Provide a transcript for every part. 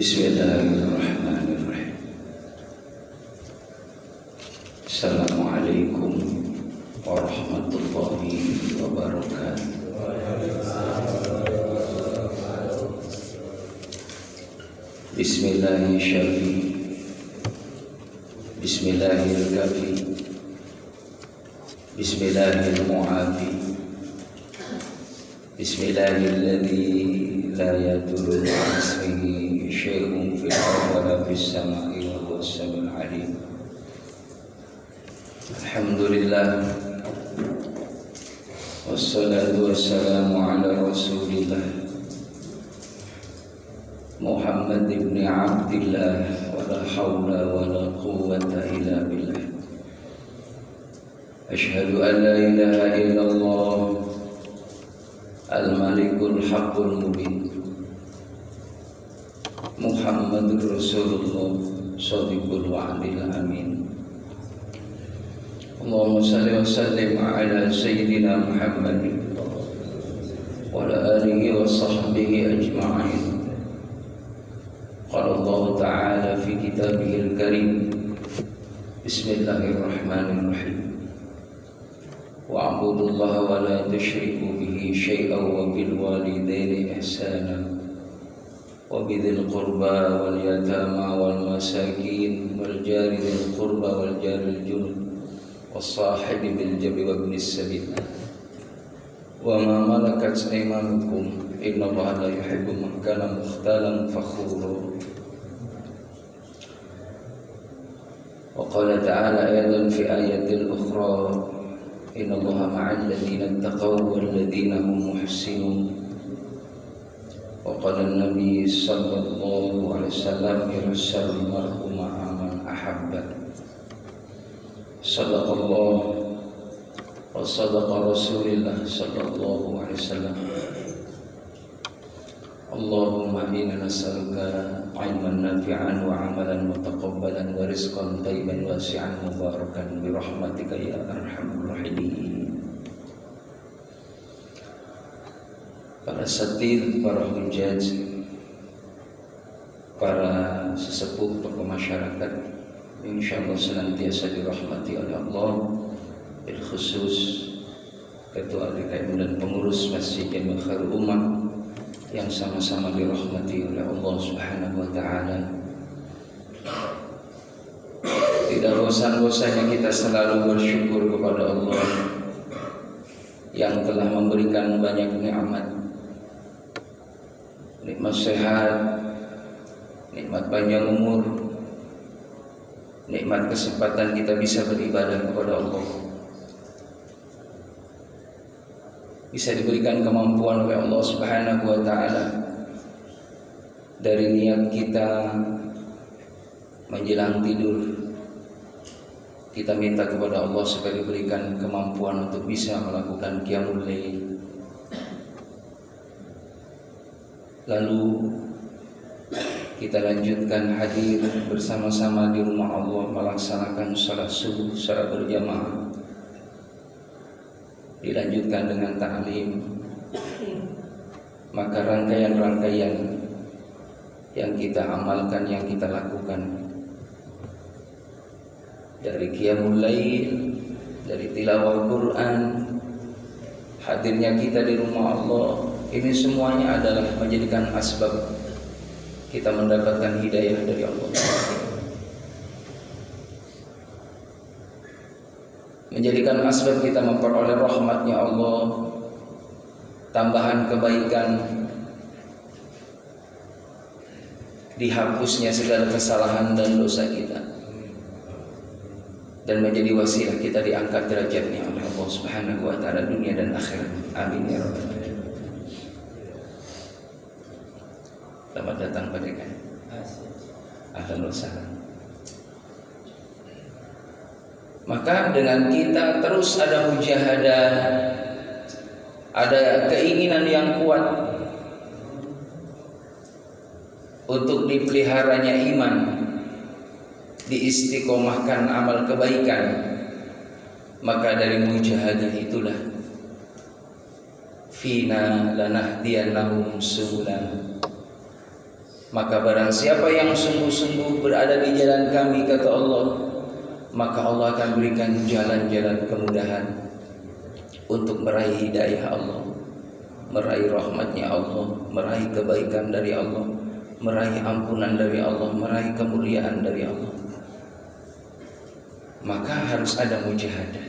Bismillahirrahmanirrahim. Assalamualaikum warahmatullahi wabarakatuh. Bismillahirrahmanirrahim. Bismillahirrahmanirrahim. Bismillahirrahmanirrahim. Bismillahilladzi la yadurru ma'asmihi syai'un fil ardi wa la fis sama'i wa huwas samiul 'alim. Alhamdulillah wassalatu wassalamu ala Rasulillah Muhammad ibn Abdillah wa la hawla wa la quwwata illa billah. Asyhadu an la ilaha illallah Al-Malikul Haqqul Mubin Muhammadur Rasulullah Shadiqul Wa'dil Amin. Allahumma salli wa sallim ala Sayyidina Muhammad wa ala alihi wa sahbihi ajma'in. Qala Allah Ta'ala fi kitabihil karim. Bismillahirrahmanirrahim. Wa'budu Allah wa la tusyriku bihi syai'an wa bil walidaini ihsana wa bidzil qurba wal yatama wal masakin wal jari dzil qurba wal jaril junub was sahibi bil jabi wa ibnis sabil wa ma malakat aymanukum innallaha la yuhibbu man kana mukhtalan fakhura. Wa qala ta'ala ayatan fi ayatil ukhra Inna Allaha ma'al ladhina ittaqaw wal ladhina hum muhsinun. Wa qala an-nabi sallallahu alaihi wasallam yursalul mar'u ma'a man ahabba. Sadaqallah wa sadaqa Rasulullah sallallahu alaihi wasallam. Allahumma inna nas'aluka 'ilman nafi'an wa 'amalan mutaqabbalan wa rizqan thayyiban wasi'an mubarakan bi rahmatika ya arhamar rahimin. Para satid, para hujjaj, para sesepuh, tokoh masyarakat, insyaallah senantiasa dirahmati oleh Allah, bil khusus Ketua DKM dan pengurus Masjid Jami' Khairul Ummah yang sama-sama dirahmati oleh Allah Subhanahu wa Ta'ala. Tidak bosan-bosannya kita selalu bersyukur kepada Allah yang telah memberikan banyak nikmat, nikmat sehat, nikmat panjang umur, nikmat kesempatan kita bisa beribadah kepada Allah, bisa diberikan kemampuan oleh Allah Subhanahu wa Ta'ala. Dari niat kita menjelang tidur, kita minta kepada Allah supaya diberikan kemampuan untuk bisa melakukan qiyamul lail. Lalu kita lanjutkan hadir bersama-sama di rumah Allah melaksanakan salat subuh secara berjamaah. Dilanjutkan dengan ta'lim, maka rangkaian-rangkaian yang kita amalkan, yang kita lakukan, dari qiyamul lail, dari tilawah Quran, hadirnya kita di rumah Allah, ini semuanya adalah menjadikan asbab kita mendapatkan hidayah dari Allah, menjadikan asbab kita memperoleh rahmatnya Allah, tambahan kebaikan, dihapusnya segala kesalahan dan dosa kita, dan menjadi wasilah kita diangkat derajatnya oleh Allah Subhanahu wa Ta'ala dunia dan akhirat. Amin ya rabbal alamin. Selamat datang Pak Dekan. Ahlan wa sahlan. Maka dengan kita terus ada mujahadah, ada keinginan yang kuat untuk dipeliharanya iman, diistiqomahkan amal kebaikan, maka dari mujahadah itulah fina lanahdiyannahum subulan Maka barang siapa yang sungguh-sungguh berada di jalan kami, kata Allah, maka Allah akan berikan jalan-jalan kemudahan untuk meraih hidayah Allah, meraih rahmatnya Allah, meraih kebaikan dari Allah, meraih ampunan dari Allah, meraih kemuliaan dari Allah. Maka harus ada mujahadah.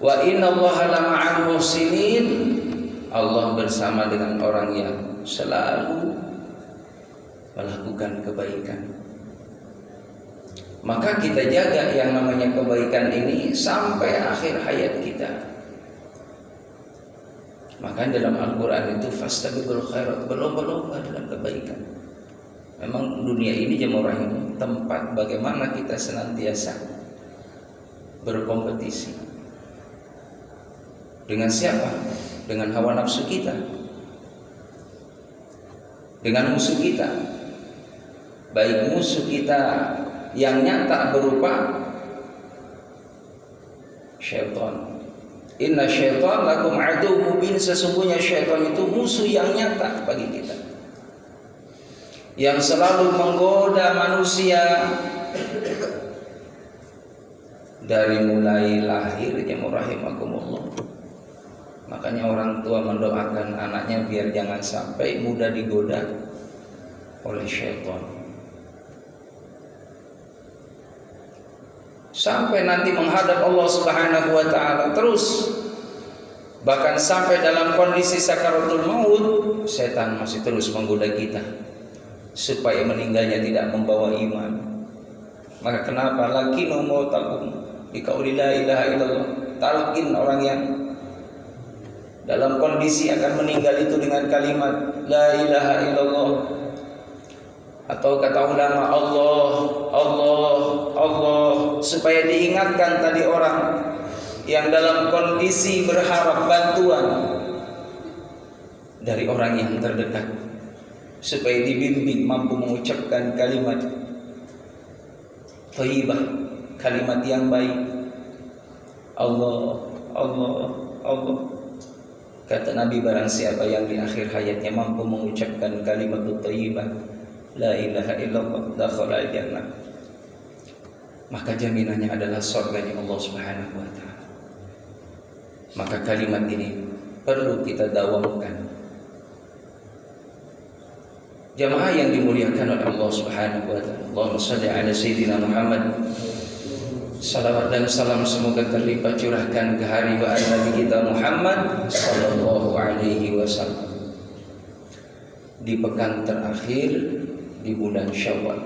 Wa innallaha lama'al muhsinin. Allah bersama dengan orang yang selalu melakukan kebaikan. Maka kita jaga yang namanya kebaikan ini sampai akhir hayat kita. Maka dalam Al-Quran itu fastabiqul khairat, berlomba-lomba dalam kebaikan. Memang dunia ini jemaah rahim tempat bagaimana kita senantiasa berkompetisi. Dengan siapa? Dengan hawa nafsu kita, dengan musuh kita, baik musuh kita yang nyata berupa syaitan. Inna syaitan lakum aduwwun mubin. Sesungguhnya syaitan itu musuh yang nyata bagi kita, yang selalu menggoda manusia dari mulai lahirnya. Rahimakumullah. Makanya orang tua mendoakan anaknya biar jangan sampai mudah digoda oleh syaitan, sampai nanti menghadap Allah Subhanahu wa taala terus. Bahkan sampai dalam kondisi sakaratul maut, setan masih terus menggoda kita supaya meninggalnya tidak membawa iman. Maka kenapa lakinu mautakum bi qauli la ilaha illallah, talqin orang yang dalam kondisi akan meninggal itu dengan kalimat la ilaha illallah, atau kata ulama Allah, Allah, Allah, supaya diingatkan tadi orang yang dalam kondisi berharap bantuan dari orang yang terdekat, supaya dibimbing mampu mengucapkan kalimat thayyibah, kalimat yang baik. Allah, Allah, Allah. Kata Nabi, barang siapa yang di akhir hayatnya mampu mengucapkan kalimat thayyibah la ilaha illallah dakhala al-jannah, maka jaminannya adalah surganya Allah Subhanahu wa taala. Maka kalimat ini perlu kita dawamkan. Jamaah yang dimuliakan oleh Allah Subhanahu wa taala. Allahumma shalli ala sayyidina Muhammad. Salawat dan salam semoga terlimpah curahkan ke haribaan Nabi kita Muhammad sallallahu alaihi wasallam di pekan terakhir di bulan Syawal.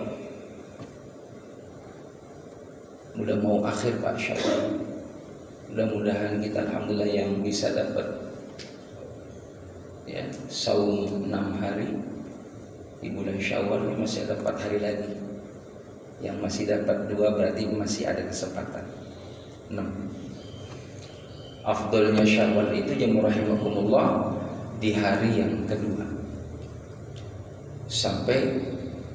Mudah mau akhir Pak Syawal. Mudah-mudahan kita alhamdulillah yang bisa dapat ya saum 6 hari di bulan Syawal. Ini masih ada 4 hari lagi. Yang masih dapat 2 berarti masih ada kesempatan 6. Afdolnya Syawal itu jemaah rahimakumullah di hari yang kedua sampai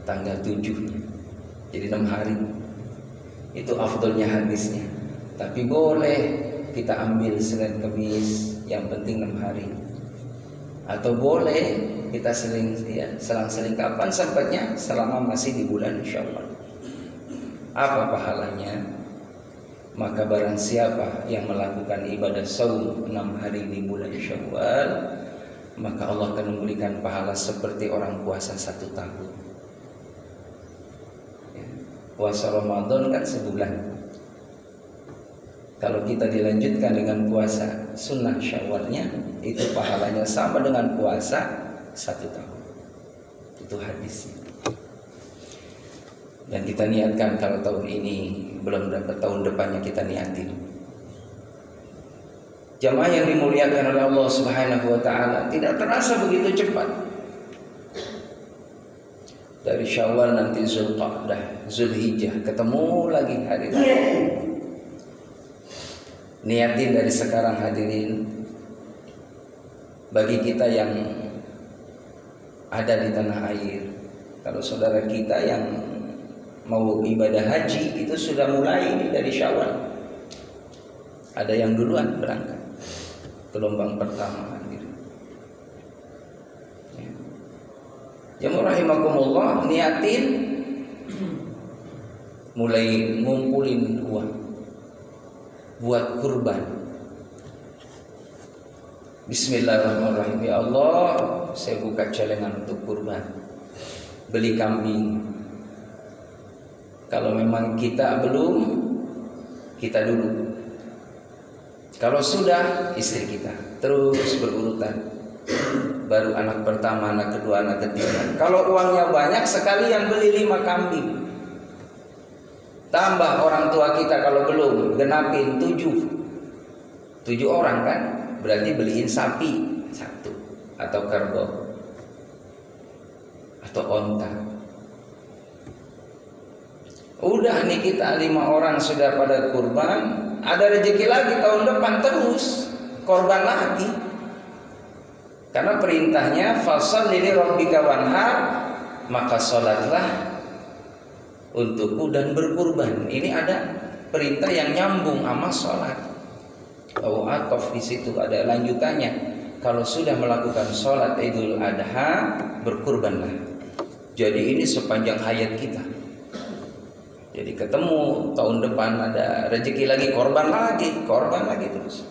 tanggal 7-nya. Jadi 6 hari. Itu afdolnya hadisnya. Tapi boleh kita ambil Senin Kamis, yang penting 6 hari. Atau boleh kita selang-seling kapan sempatnya selama masih di bulan Syawal. Apa pahalanya? Maka barang siapa yang melakukan ibadah saum 6 hari di bulan Syawal, maka Allah akan memberikan pahala seperti orang puasa 1 tahun. Puasa Ramadan kan sebulan. Kalau kita dilanjutkan dengan puasa sunnah Syawalnya, itu pahalanya sama dengan puasa 1 tahun. Itu hadisnya. Dan kita niatkan kalau tahun ini belum dapat, tahun depannya kita niatin. Jamaah yang dimuliakan oleh Allah Subhanahu wa taala, tidak terasa begitu cepat. Dari Syawal nanti Zulqa'dah, Zulhijjah, ketemu lagi hari ini. Niatin dari sekarang hadirin. Bagi kita yang ada di tanah air, kalau saudara kita yang mau ibadah haji itu sudah mulai dari Syawal. Ada yang duluan berangkat gelombang pertama. Jamaah rahimakumullah, niatin mulai ngumpulin uang buat kurban. Bismillahirrahmanirrahim. Ya Allah, saya buka celengan untuk kurban, beli kambing. Kalau memang kita belum, kita dulu. Kalau sudah, istri kita. Terus berurutan. Baru anak pertama, anak kedua, anak ketiga. Kalau uangnya banyak, sekalian beli 5 kambing. Tambah orang tua kita kalau belum, genapin 7 orang kan. Berarti beliin sapi 1 atau kerbau atau onta. Udah nih kita 5 orang sudah pada kurban. Ada rezeki lagi tahun depan, terus korban lagi. Karena perintahnya fasholli li rabbika wanhar, maka sholatlah untukku dan berkurban. Ini ada perintah yang nyambung sama sholat. Atof di situ ada lanjutannya. Kalau sudah melakukan sholat Idul Adha, berkurbanlah. Jadi ini sepanjang hayat kita. Jadi ketemu tahun depan ada rezeki lagi, korban lagi terus.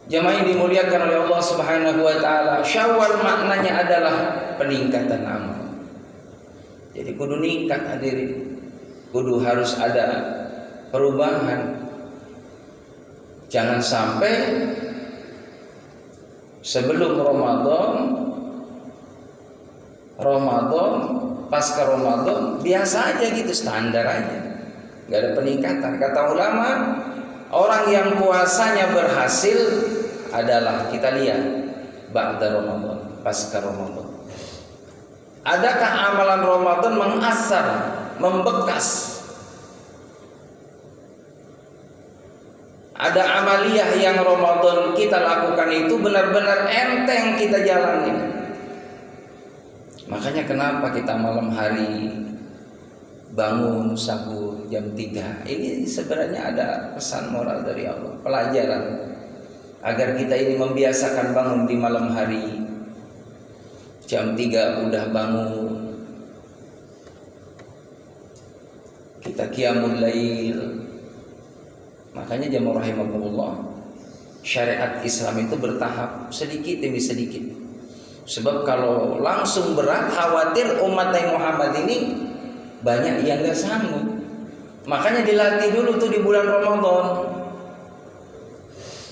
Jamaah yang dimuliakan oleh Allah Subhanahu wa taala, Syawal maknanya adalah peningkatan amal. Jadi kudu ningkat hadirin. Kudu harus ada perubahan. Jangan sampai sebelum Ramadan, pasca Ramadan biasa aja gitu, standar aja, nggak ada peningkatan. Kata ulama, orang yang puasanya berhasil adalah kita lihat ba'da Ramadan, pasca Ramadan. Adakah amalan Ramadan mengasar, membekas? Ada amaliyah yang Ramadan kita lakukan itu benar-benar enteng kita jalani. Makanya kenapa kita malam hari bangun sahur jam 3. Ini sebenarnya ada pesan moral dari Allah, pelajaran agar kita ini membiasakan bangun di malam hari. Jam 3 udah bangun, kita qiyamul lail. Makanya jamaah rahimakumullah, syariat Islam itu bertahap, sedikit demi sedikit. Sebab kalau langsung berat, khawatir umat Nabi Muhammad ini banyak yang gak sanggup. Makanya dilatih dulu tuh di bulan Ramadan.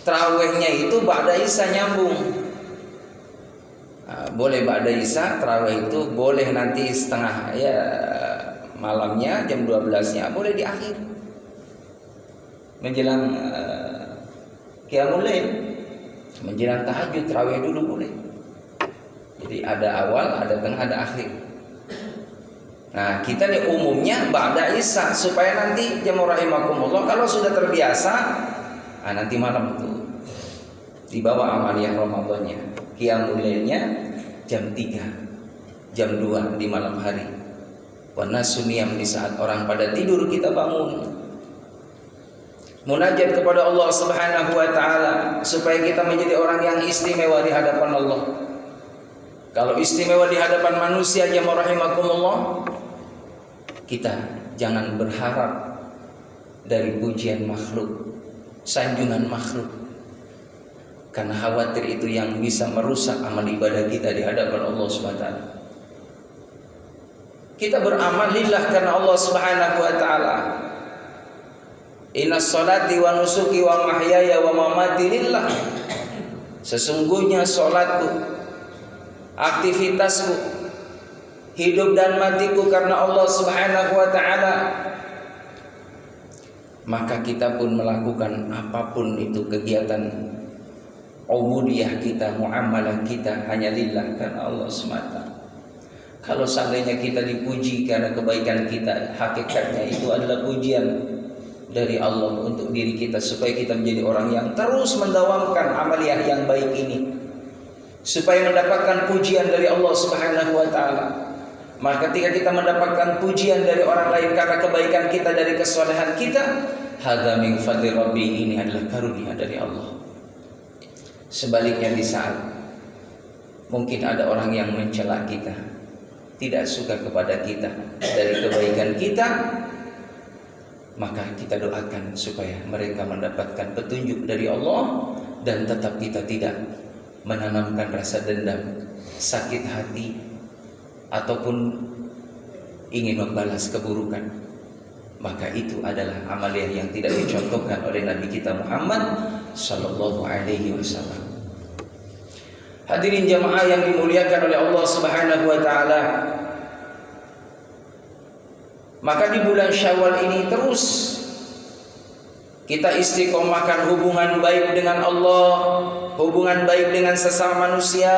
Tarawihnya itu ba'da Isya nyambung. Nah, boleh ba'da Isya, tarawih itu boleh nanti setengah ya malamnya jam 12-nya, boleh di akhir. Menjelang qiyamul lail, menjelang tahajud, tarawih dulu boleh. Jadi ada awal, ada tengah, ada akhir. Nah, kita nih umumnya ba'da Isya supaya nanti jamaah rahimakumullah kalau sudah terbiasa, nanti malam tuh dibawa amaliyah Ramadannya. Qiyamul lailnya jam 3, jam 2 di malam hari. Wa nasuniyam di saat orang pada tidur kita bangun. Munajat kepada Allah Subhanahu wa taala supaya kita menjadi orang yang istimewa di hadapan Allah. Kalau istimewa di hadapan manusia jamaah rahimakumullah, kita jangan berharap dari pujian makhluk, sanjungan makhluk. Karena khawatir itu yang bisa merusak amal ibadah kita di hadapan Allah Subhanahu wa taala. Kita beramal lillah karena Allah Subhanahu wa taala. Inna sholati wa nusuki wa mahyaya wa mamati lillah. Sesungguhnya sholatku, aktivitasku, hidup dan matiku karena Allah Subhanahu wa ta'ala. Maka kita pun melakukan apapun itu kegiatan ubudiyah kita, muamalah kita hanya lillah karena Allah semata. Kalau seandainya kita dipuji karena kebaikan kita, hakikatnya itu adalah pujian dari Allah untuk diri kita supaya kita menjadi orang yang terus mendawamkan amaliyah yang baik ini, supaya mendapatkan pujian dari Allah Subhanahu wa taala. Maka ketika kita mendapatkan pujian dari orang lain karena kebaikan kita, dari kesalehan kita, hadza min fadli rabbi, ini adalah karunia dari Allah. Sebaliknya di saat Mungkin ada orang yang mencela kita, tidak suka kepada kita dari kebaikan kita, maka kita doakan supaya mereka mendapatkan petunjuk dari Allah dan tetap kita tidak menanamkan rasa dendam, sakit hati, ataupun ingin membalas keburukan. Maka itu adalah amaliyah yang tidak dicontohkan oleh Nabi kita Muhammad sallallahu alaihi wasallam. Hadirin jamaah yang dimuliakan oleh Allah Subhanahu wa taala. Maka di bulan Syawal ini terus kita istiqomahkan hubungan baik dengan Allah, hubungan baik dengan sesama manusia.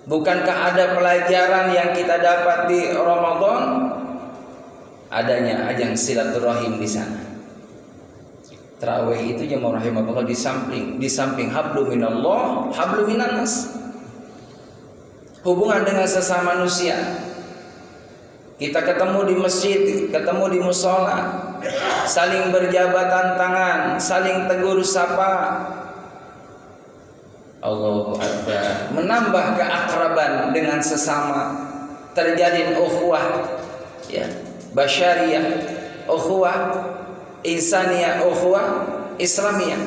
Bukankah ada pelajaran yang kita dapat di Ramadan? Adanya ajang silaturahim di sana. Tarawih itu jemaah rahimakumullah di samping hablum minallah, hablum minannas. Hubungan dengan sesama manusia. Kita ketemu di masjid, ketemu di musola, saling berjabatan tangan, saling tegur sapa. Allahu Akbar. Menambah keakraban dengan sesama. Terjalin ukhuwah, ya, basyariyah, ukhuwah insaniyah, ukhuwah islamiyah.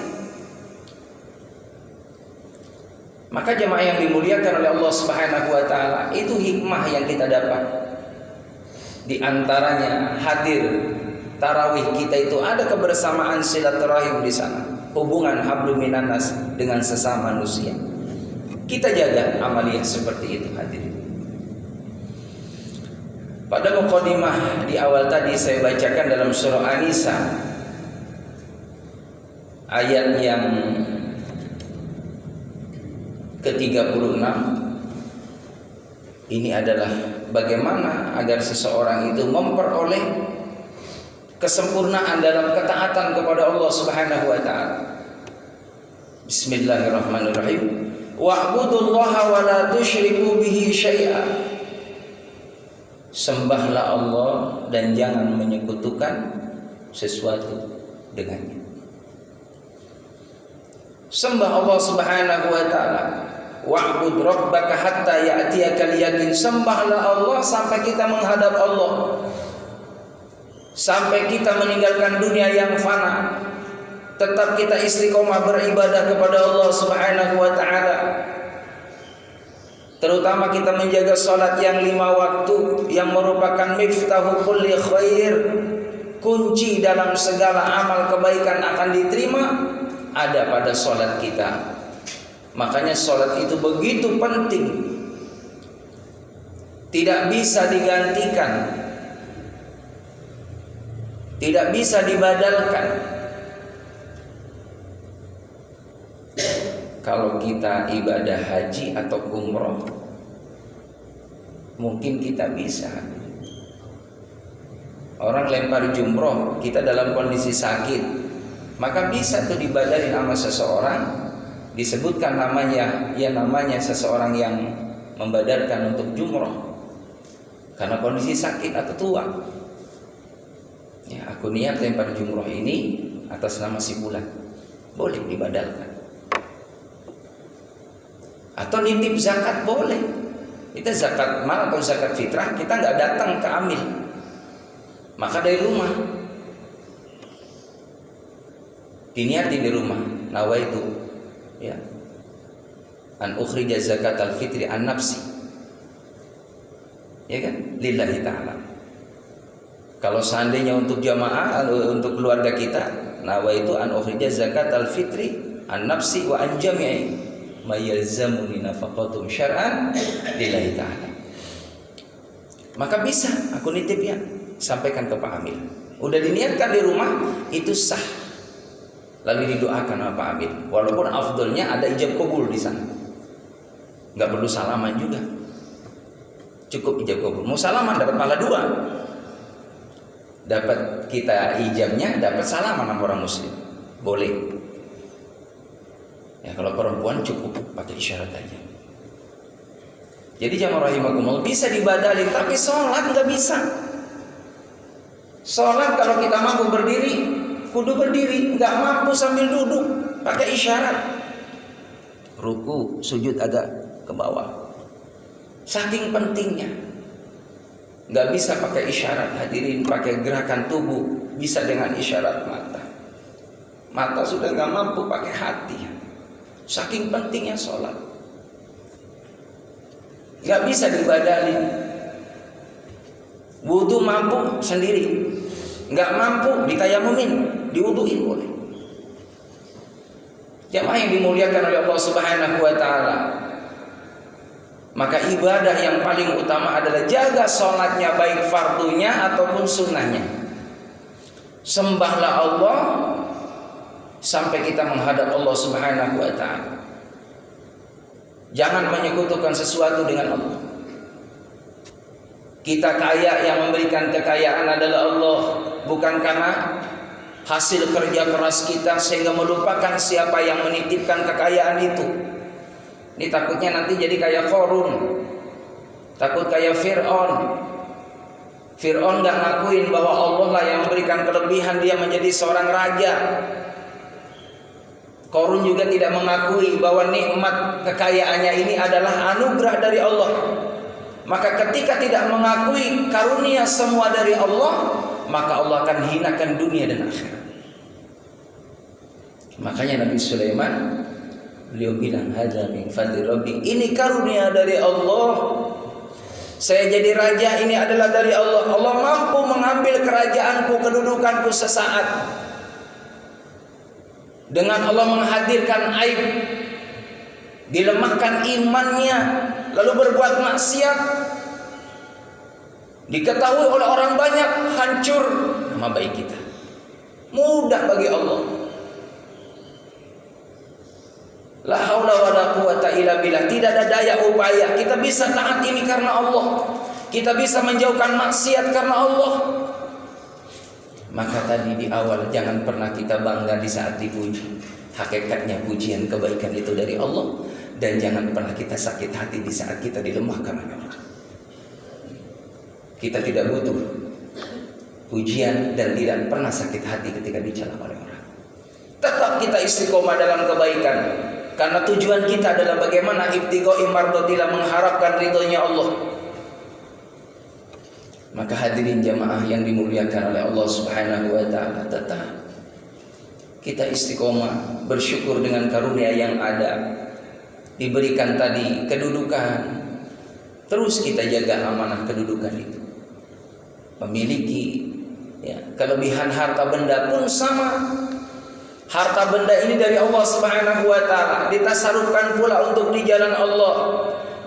Maka jemaah yang dimuliakan oleh Allah Subhanahu wa taala, itu hikmah yang kita dapat. Di antaranya hadir tarawih kita itu ada kebersamaan silaturahim di sana. Hubungan hablum minannas dengan sesama manusia. Kita jaga amaliyah seperti itu hadirin. Pada muqaddimah di awal tadi saya bacakan dalam surah An-Nisa ayat yang ke-36. Ini adalah bagaimana agar seseorang itu memperoleh kesempurnaan dalam ketaatan kepada Allah Subhanahu wa taala. Bismillahirrahmanirrahim. Wa'budullaha wa la tusyriku bihi syai'a. Sembahlah Allah dan jangan menyekutukan sesuatu dengannya. Sembah Allah Subhanahu wa taala. Wa'bud rabbaka hatta ya'tiyakal yaqin. Sembahlah Allah sampai kita menghadap Allah. Sampai kita meninggalkan dunia yang fana. Tetap kita istiqomah beribadah kepada Allah Subhanahu wa taala. Terutama kita menjaga salat yang 5 waktu yang merupakan miftahu kulli khair. Kunci dalam segala amal kebaikan akan diterima ada pada salat kita. Makanya salat itu begitu penting. Tidak bisa digantikan. Tidak bisa dibadalkan. Kalau kita ibadah haji atau umroh, mungkin kita bisa. Orang lempar jumroh, kita dalam kondisi sakit, maka bisa tuh dibadalin sama seseorang. Disebutkan namanya, ya namanya seseorang yang membadarkan untuk jumroh karena kondisi sakit atau tua. Ya, aku niat lempar jumroh ini atas nama si bulan, boleh dibadalkan. Atau nitip zakat boleh. Kita zakat mal atau zakat fitrah kita nggak datang ke amil, maka dari rumah diniatin di rumah. Nawaitu, ya, an ukhrija zakat al fitri an nafsi, ya kan, lillahi ta'ala. Kalau seandainya untuk jamaah, untuk keluarga kita, nawaitu an ukhrija zakat al fitri an nafsi wa an jami'i ma yalzamuni nafaqatum syar'an lillahi ta'ala. Maka bisa aku nitip ya, sampaikan ke Pak Amil. Udah diniatkan di rumah, itu sah. Lalu didoakan sama Pak Amil. Walaupun afdolnya ada ijab kabul di sana. Enggak perlu salaman juga. Cukup ijab kabul. Mau salaman dapat pahala 2. Dapat kita ijabnya, dapat salaman sama orang muslim. Boleh. Ya, kalau perempuan cukup pakai isyarat aja. Jadi jamaah rahimakumullah, bisa dibadalin, tapi sholat nggak bisa. Sholat kalau kita mampu berdiri, kudu berdiri, nggak mampu sambil duduk, pakai isyarat. Ruku, sujud agak ke bawah. Saking pentingnya. Gak bisa pakai isyarat hadirin, pakai gerakan tubuh, bisa dengan isyarat mata. Mata sudah gak mampu, pakai hati. Saking pentingnya sholat. Gak bisa dibadalin. Wudu mampu sendiri, gak mampu ditayamumin, diwuduin boleh. Jamaah yang dimuliakan oleh Allah Subhanahu wa ta'ala, maka ibadah yang paling utama adalah jaga sholatnya, baik fardunya ataupun sunnahnya. Sembahlah Allah sampai kita menghadap Allah Subhanahu wa ta'ala. Jangan menyekutukan sesuatu dengan Allah. Kita kaya, yang memberikan kekayaan adalah Allah, bukan karena hasil kerja keras kita sehingga melupakan siapa yang menitipkan kekayaan itu. Ini takutnya nanti jadi kayak Qarun, takut kayak Fir'aun. Fir'aun gak ngakuin bahwa Allah lah yang memberikan kelebihan dia menjadi seorang raja. Qarun juga tidak mengakui bahwa nikmat kekayaannya ini adalah anugerah dari Allah. Maka ketika tidak mengakui karunia semua dari Allah, maka Allah akan hinakan dunia dan akhirat. Makanya Nabi Sulaiman, beliau bilang, hadza min fadli rabbi, ini karunia dari Allah. Saya jadi raja ini adalah dari Allah. Allah mampu mengambil kerajaanku, kedudukanku sesaat. Dengan Allah menghadirkan aib, dilemahkan imannya, lalu berbuat maksiat, diketahui oleh orang banyak, hancur nama baik kita. Mudah bagi Allah. La haula wala quwata illa billah. Tidak ada daya upaya. Kita bisa taat ini karena Allah. Kita bisa menjauhkan maksiat karena Allah. Maka tadi di awal, jangan pernah kita bangga di saat dipuji. Hakikatnya pujian kebaikan itu dari Allah. Dan jangan pernah kita sakit hati di saat kita dilemahkan oleh Allah. Kita tidak butuh pujian dan tidak pernah sakit hati ketika dicela oleh orang. Tetap kita istiqomah dalam kebaikan. Karena tujuan kita adalah bagaimana ibtigha'i mardatillah, mengharapkan ridhonya Allah. Maka hadirin jamaah yang dimuliakan oleh Allah Subhanahu wa ta'ala, tetap kita istiqomah, bersyukur dengan karunia yang ada. Diberikan tadi kedudukan, terus kita jaga amanah kedudukan itu. Memiliki kelebihan harta benda pun sama. Harta benda ini dari Allah Subhanahu wa ta'ala, ditasarufkan pula untuk di jalan Allah.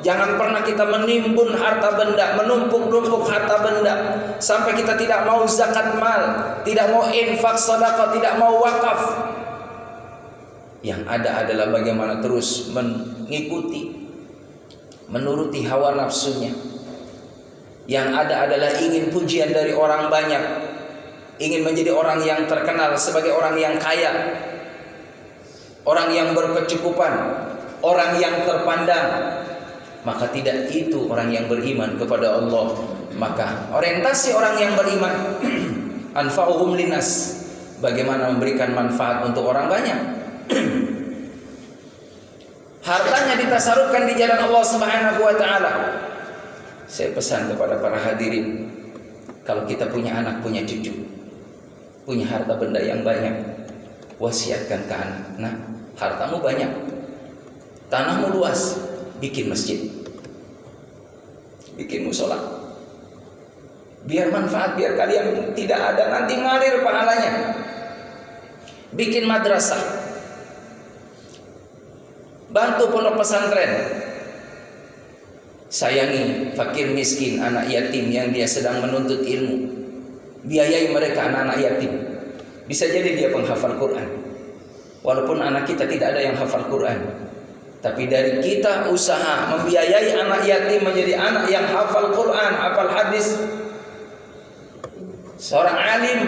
Jangan pernah kita menimbun harta benda, menumpuk-numpuk harta benda sampai kita tidak mau zakat mal, tidak mau infak sedekah, tidak mau wakaf. Yang ada adalah bagaimana terus mengikuti, menuruti hawa nafsunya. Yang ada adalah ingin pujian dari orang banyak, ingin menjadi orang yang terkenal sebagai orang yang kaya, orang yang berkecukupan, orang yang terpandang. Maka tidak itu orang yang beriman kepada Allah. Maka orientasi orang yang beriman anfa'uhum linnas, bagaimana memberikan manfaat untuk orang banyak. Hartanya ditasarufkan di jalan Allah Subhanahu wa ta'ala. Saya pesan kepada para hadirin, kalau kita punya anak, punya cucu, punya harta benda yang banyak, wasiatkan ke anak. Nah, hartamu banyak, tanahmu luas, bikin masjid, bikin musola, biar manfaat, biar kalian tidak ada nanti ngalir pahalanya. Bikin madrasah, bantu pondok pesantren, sayangi fakir miskin, anak yatim yang dia sedang menuntut ilmu, biayai mereka, anak-anak yatim. Bisa jadi dia penghafal Quran, walaupun anak kita tidak ada yang hafal Quran, tapi dari kita usaha membiayai anak yatim menjadi anak yang hafal Quran, hafal hadis, seorang alim,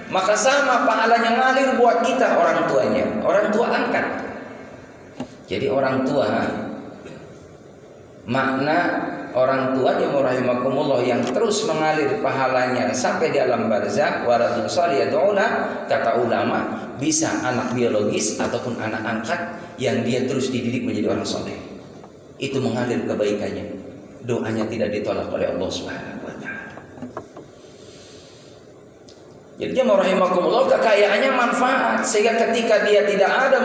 maka sama pahalanya ngalir buat kita, orang tuanya, orang tua angkat. Jadi orang tua, makna orang tua yang rahimakumullah yang terus mengalir pahalanya sampai di alam barzakh, waradun shalih yad'una, kata ulama, bisa anak biologis ataupun anak angkat yang dia terus dididik menjadi orang soleh. itu mengalir kebaikannya, doanya tidak ditolak oleh Allah Subhanahu wa taala. Jadi jemaah rahimakumullah, kekayaannya manfaat, sehingga ketika dia tidak ada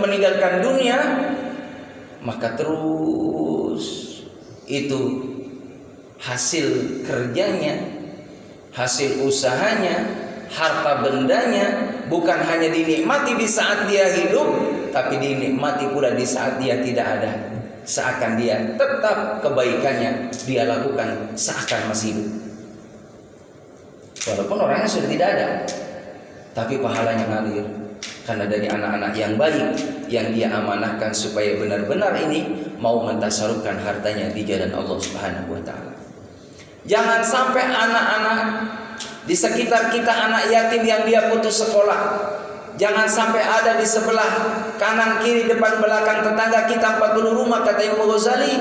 meninggalkan dunia, maka terus itu hasil kerjanya, hasil usahanya, harta bendanya bukan hanya dinikmati di saat dia hidup, tapi dinikmati pula di saat dia tidak ada. Seakan dia tetap kebaikannya dia lakukan seakan masih hidup. Walaupun orangnya sudah tidak ada, tapi pahalanya ngalir. Karena dari anak-anak yang baik yang dia amanahkan supaya benar-benar ini mau mentasarufkan hartanya di jalan Allah Subhanahu wa taala. Jangan sampai anak-anak di sekitar kita, anak yatim yang dia putus sekolah, jangan sampai ada di sebelah kanan kiri depan belakang tetangga kita 40 rumah, kata Imam Ghazali,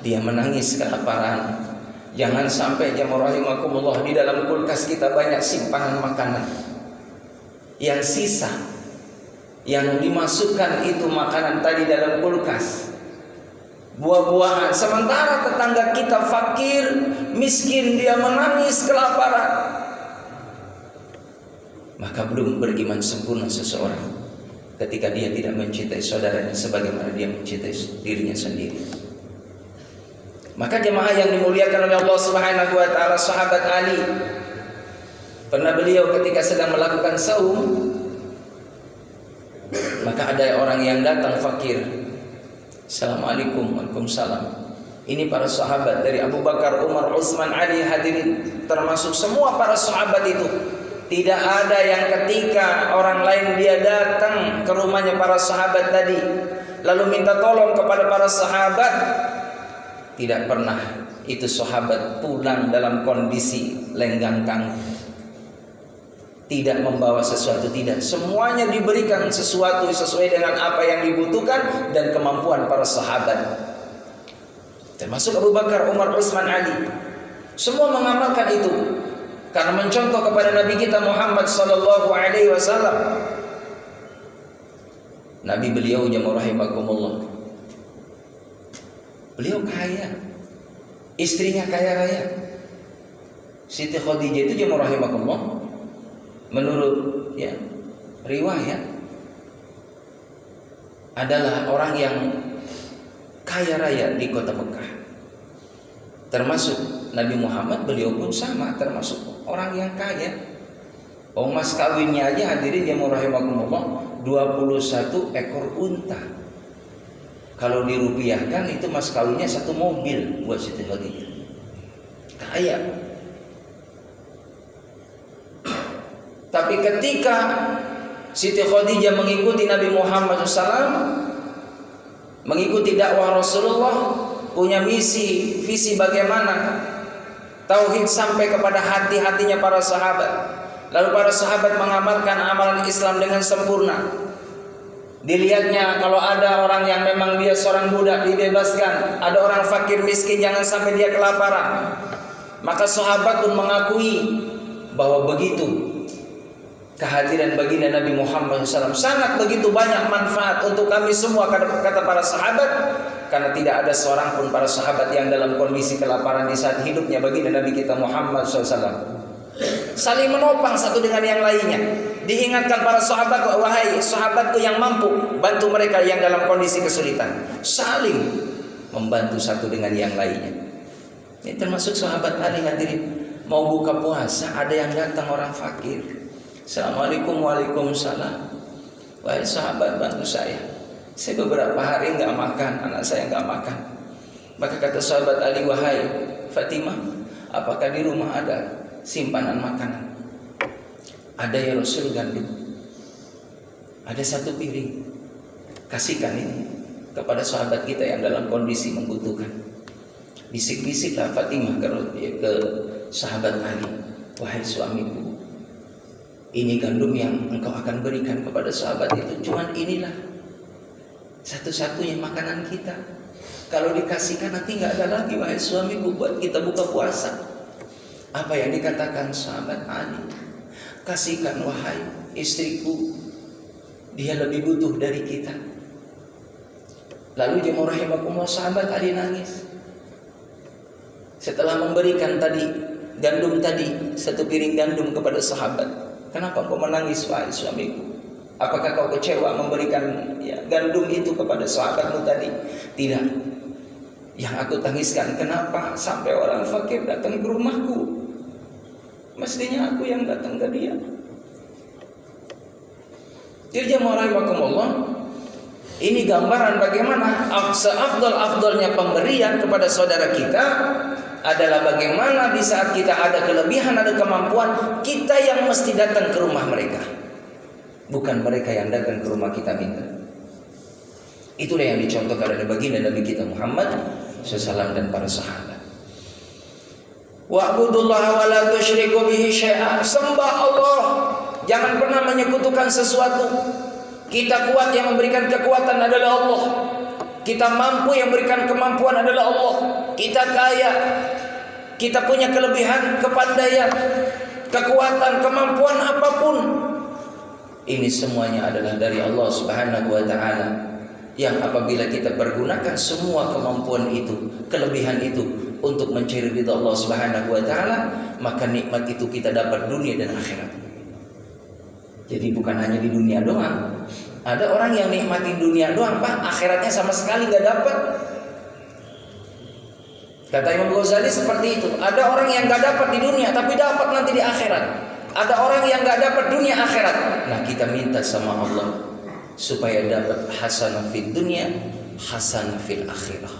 dia menangis kelaparan. Jangan sampai jemaah rahimakumullah di dalam kulkas kita banyak simpanan makanan yang sisa, yang dimasukkan itu makanan tadi dalam kulkas, buah-buahan, sementara tetangga kita fakir, miskin, dia menangis kelaparan. Maka belum beriman sempurna seseorang ketika dia tidak mencintai saudaranya sebagaimana dia mencintai dirinya sendiri. Maka jemaah yang dimuliakan oleh Allah Subhanahu wa taala, sahabat Ali, pernah beliau ketika sedang melakukan saum, maka ada orang yang datang fakir. Assalamualaikum. Waalaikumsalam. Ini para sahabat dari Abu Bakar, Umar, Utsman, Ali, hadirin, termasuk semua para sahabat itu. Tidak ada yang ketika orang lain dia datang ke rumahnya para sahabat tadi lalu minta tolong kepada para sahabat, tidak pernah itu sahabat pulang dalam kondisi lenggang tangguh, tidak membawa sesuatu, tidak. Semuanya diberikan sesuatu sesuai dengan apa yang dibutuhkan dan kemampuan para sahabat, termasuk Abu Bakar, Umar, Utsman, Ali. Semua mengamalkan itu karena mencontoh kepada Nabi kita Muhammad sallallahu alaihi wasallam. Nabi beliau jemaah rahimakumullah, beliau kaya, istrinya kaya raya. Siti Khadijah itu jemaah rahimakumullah, menurut riwayat adalah orang yang kaya raya di kota Mekah. Termasuk Nabi Muhammad, beliau pun sama, termasuk orang yang kaya. Mas kawinnya aja hadirin jemaah rahimakumullah 21 ekor unta. Kalau dirupiahkan itu mas kawinnya 1 mobil buat Siti Khadijah. Kaya. Tapi ketika Siti Khadijah mengikuti Nabi Muhammad SAW, mengikuti dakwah Rasulullah, punya misi, visi bagaimana tauhid sampai kepada hati-hatinya para sahabat. Lalu para sahabat mengamalkan amalan Islam dengan sempurna. Dilihatnya kalau ada orang yang memang dia seorang budak dibebaskan, ada orang fakir miskin jangan sampai dia kelaparan. Maka sahabat pun mengakui bahwa begitu kehadiran baginda Nabi Muhammad SAW sangat begitu banyak manfaat untuk kami semua, kata para sahabat, karena tidak ada seorang pun para sahabat yang dalam kondisi kelaparan di saat hidupnya baginda Nabi kita Muhammad SAW. Saling menopang satu dengan yang lainnya. Diingatkan para sahabat, wahai sahabatku yang mampu, bantu mereka yang dalam kondisi kesulitan. Saling membantu satu dengan yang lainnya. Ini termasuk sahabat Ali, hadirin. Mau buka puasa, ada yang datang orang fakir. Assalamualaikum. Waalaikumsalam. Wahai sahabat, bantu saya beberapa hari nggak makan, anak saya nggak makan. Maka kata sahabat Ali, wahai Fatimah, apakah di rumah ada simpanan makanan? Ada ya Rasul, gandum. Ada 1 piring. Kasihkan ini kepada sahabat kita yang dalam kondisi membutuhkan. Bisik-bisiklah Fatimah ke sahabat Ali, wahai suamiku, ini gandum yang engkau akan berikan kepada sahabat itu. Cuman inilah satu-satunya makanan kita. Kalau dikasihkan nanti nggak ada lagi, wahai suamiku, buat kita buka puasa. Apa yang dikatakan sahabat Ali? Kasihkan wahai istriku, dia lebih butuh dari kita. Lalu jemaah rahimakumullah, sahabat Ali nangis. Setelah memberikan tadi gandum tadi, 1 piring gandum kepada sahabat. Kenapa kau menangis wahai suamiku? Apakah kau kecewa memberikan gandum itu kepada sahabatmu tadi? Tidak. Yang aku tangiskan, kenapa sampai orang fakir datang ke rumahku? Mestinya aku yang datang ke dia. Jadi jemaah rahimakumullah, ini gambaran bagaimana seafdal-afdalnya pemberian kepada saudara kita adalah bagaimana di saat kita ada kelebihan, ada kemampuan, kita yang mesti datang ke rumah mereka, bukan mereka yang datang ke rumah kita minta. Itulah yang dicontohkan oleh baginda Nabi kita Muhammad SAW dan para sahabat. Wa'budullaha wa la tusyriku bihi syai'a. Sembah Allah, jangan pernah menyekutukan sesuatu. Kita kuat, yang memberikan kekuatan adalah Allah. Kita mampu, yang memberikan kemampuan adalah Allah. Kita kaya, kita punya kelebihan, kepandaian, kekuatan, kemampuan apapun, ini semuanya adalah dari Allah Subhanahu wa ta'ala. Yang apabila kita pergunakan semua kemampuan itu, kelebihan itu untuk mencari ridha Allah Subhanahu wa ta'ala, maka nikmat itu kita dapat dunia dan akhirat. Jadi bukan hanya di dunia doang. Ada orang yang nikmati dunia doang, Pak, akhiratnya sama sekali gak dapat. Kata Imam Ghazali seperti itu. Ada orang yang gak dapat di dunia tapi dapat nanti di akhirat. Ada orang yang gak dapat dunia akhirat. Nah, kita minta sama Allah supaya dapat hasanah fid dunya, hasanah fil akhirah.